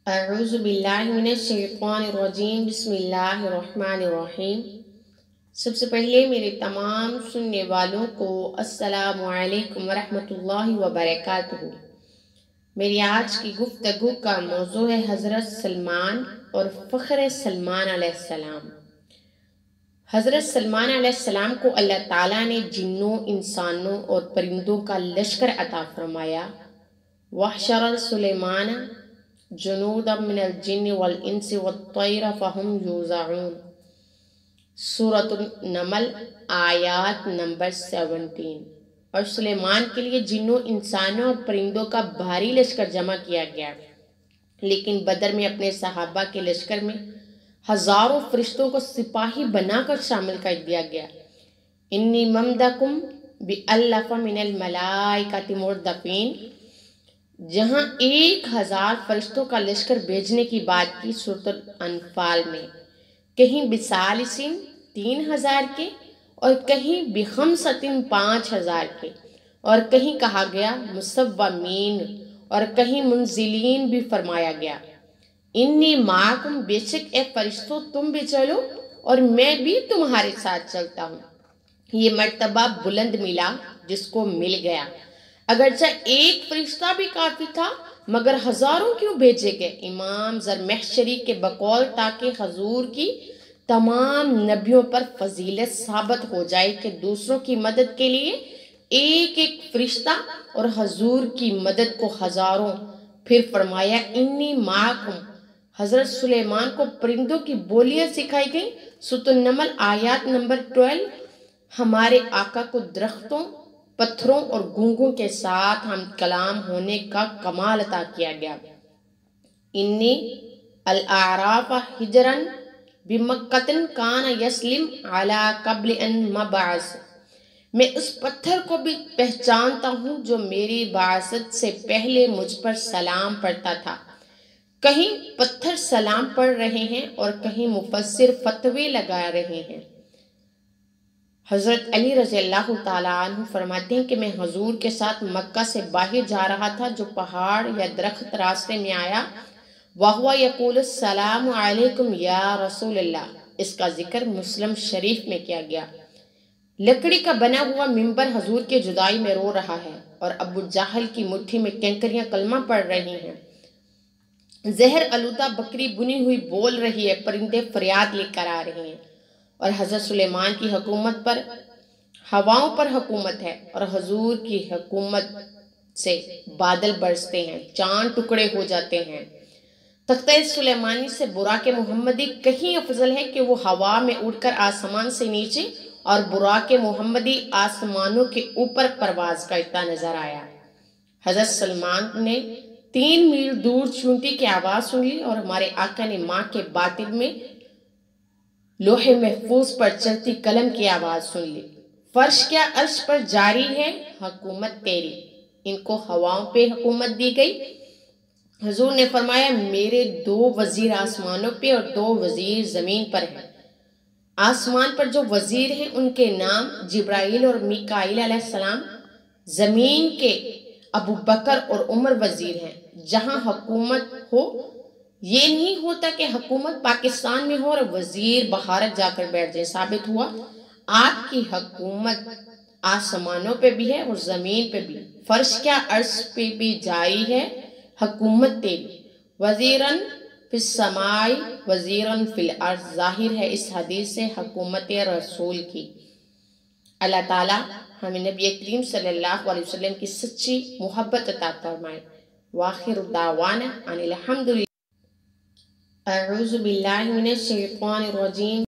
अऊज़ु बिल्लाहि मिनश्शैतानिर्रजीम बिस्मिल्लाहिर्रहमानिर्रहीम। सबसे पहले मेरे तमाम सुनने वालों को अस्सलामु अलैकुम वरहमतुल्लाहि वबरकातुहू। मेरी आज की गुफ्तगू का मौजू है हज़रत सलमान और फ़ख्र सलमान अलैहिस्सलाम। हज़रत सलमान अलैहिस्सलाम को अल्लाह ताला ने जिन्नों, इंसानों और परिंदों का लश्कर अता फरमाया। वहशर सुलेमान जुनूदम मिनल जिन्नि वल इंसि वत्तैर फहुम यूज़ऊन। सूरतुन नमल आयत नंबर 17। और सुलेमान के लिए जिन्नों, इंसानों और परिंदों का भारी लश्कर जमा किया गया, लेकिन बदर में अपने सहाबा के लश्कर में हजारों फरिश्तों को सिपाही बनाकर शामिल कर दिया गया। इन्नी ममदकुम बि अल्लफ़ मिनल मलाइकति मुर्दफीन, जहां 1000 फरिश्तों का लश्कर भेजने की बात की सूरतुल अनफाल में, कहीं बिसालिसिन 3000 के और कहीं बिखमसतिन 5000 के, और कहीं कहा गया मुसव्वमीन और कहीं मुंजिलीन भी फरमाया गया। इन्नी माकुम, बेशक ए फरिश्तों तुम भी चलो और मैं भी तुम्हारे साथ चलता हूँ। ये मर्तबा बुलंद मिला जिसको मिल गया। अगरचे एक फरिश्ता भी काफी था, मगर हजारों क्यों भेजे गए? इमाम ज़रमहशरी के बकौल ताकि हजूर की तमाम नबियों पर फजीलत साबित हो जाए कि दूसरों की मदद के लिए एक एक फरिश्ता और हजूर की मदद को हजारों। फिर फरमाया इन्नी माकुम। हजरत सुलेमान को परिंदों की बोलियां सिखाई गई। सूरतुन नमल आयत नंबर 12। हमारे आका को दरख्तों, पत्थरों और गूंगों के साथ हम कलाम होने का कमाल अता किया गया। इन्नी अल आराफ हिजरन बिमक्कतन कान यस्लिम अला कब्ल अन मबास। मैं उस पत्थर को भी पहचानता हूँ जो मेरी बासत से पहले मुझ पर सलाम पढ़ता था। कहीं पत्थर सलाम पढ़ रहे हैं और कहीं मुफस्सिर फतवे लगा रहे हैं। हज़रत अली रज़ियल्लाहु ताला अन्हु फरमाते हैं कि मैं हजूर के साथ मक्का से बाहर जा रहा था, जो पहाड़ या दरख्त रास्ते में आया, वहुवा यक़ूल सलामु अलैकुम या रसूलल्लाह। इसका जिक्र मुस्लिम शरीफ में किया गया। लकड़ी का बना हुआ मिंबर हजूर के जुदाई में रो रहा है और अबू जाहल की मुट्ठी में कैंकरियां कलमा पढ़ रही हैं। जहर आलूदा बकरी बुनी हुई बोल रही है, परिंदे फरियाद लेकर आ रहे हैं। और हजरत सुलेमान की हुकूमत पर हवाओं पर हुकूमत है और हजूर की हुकूमत से बादल बरसते हैं, चांद टुकड़े हो जाते हैं। तख्ते सुलेमानी से बुराक मोहम्मदी कहीं अफजल है कि वो हवा में उड़कर आसमान से नीचे और बुराक मोहम्मदी आसमानों के ऊपर परवाज करता नजर आया। हजरत सलमान ने 3 मील दूर चूंटी की आवाज सुन ली और हमारे आका ने माँ के बातिन में लोहे महफूज पर चलती कलम की आवाज सुन ली। फर्श क्या अर्श पर जारी है हुकूमत तेरी। इनको हवाओं पे हुकूमत दी गई। हुजूर ने फरमाया मेरे 2 वजीर आसमानों पे और 2 वजीर जमीन पर हैं। आसमान पर जो वजीर हैं उनके नाम जिब्राइल और मीकाईल अलैहिस्सलाम, जमीन के अबू बकर और उमर वजीर हैं। जहां हुकूमत हो, ये नहीं होता कि हुकूमत पाकिस्तान में हो और वजीर भारत जाकर बैठ जाए। साबित हुआ आपकी हुकूमत आसमानों पे भी है और जमीन पे भी। फर्श क्या अर्श पे भी जारी है हुकूमत तेरी। वजीरन फिस समाई वजीरन फिल अर्ज। जाहिर है इस हदीस से हुकूमत रसूल की। अल्लाह ताला हमें नबी करीम सल्लल्लाहु अलैहि वसल्लम की सच्ची मोहब्बत अता फरमाए। वाखिर दावाना अनिल हम्दुलिल्लाह। अऊज़ु बिल्लाहि मिनश्शैतानिर्रजीम।